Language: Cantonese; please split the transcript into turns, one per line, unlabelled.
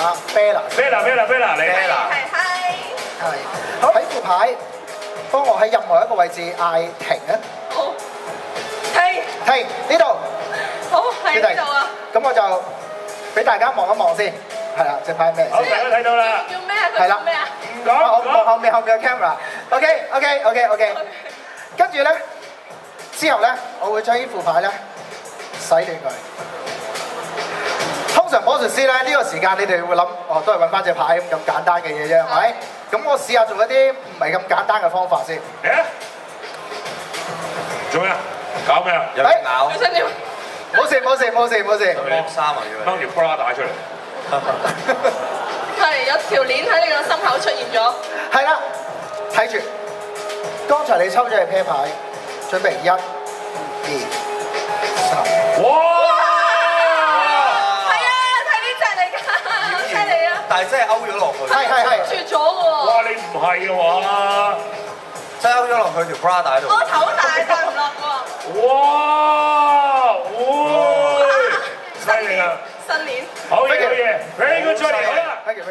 阿 Bella
你。係。好，喺副牌，幫我喺任何一個位置嗌停啊！
好。
停呢度。
好，喺呢度啊。
咁我就俾大家望一望先，係啦，隻牌咩？
好，大家睇到啦。
叫咩啊？佢叫咩啊？
唔講。
我後面嘅 camera。OK。跟住咧，之後咧，我會將呢副牌咧洗亂佢。通常魔術師咧呢個時間，你哋會諗，哦，都係揾翻隻牌咁簡單嘅嘢啫，係咪？咁我試下做一啲唔係咁簡單嘅方法先。
做咩啊？搞咩啊？
有隻咬。
佢想點？
冇事。
剝衫啊！要
掹條 bra 帶出嚟。
係有條鏈喺你個心口出現咗。
係啦，睇住。剛才你抽咗隻啤牌，準備1、2、3。
哇！
係啊，睇呢隻嚟㗎，好犀利啊！
但係真係勾咗落去。
係。
絕咗㗎喎！
哇！你唔係嘅話，
真係勾咗落去條 bra 帶度。
我頭大帶唔落喎。
哇！犀利啊！
新年。
好嘢，very good，再嚟好啦。
Thank you。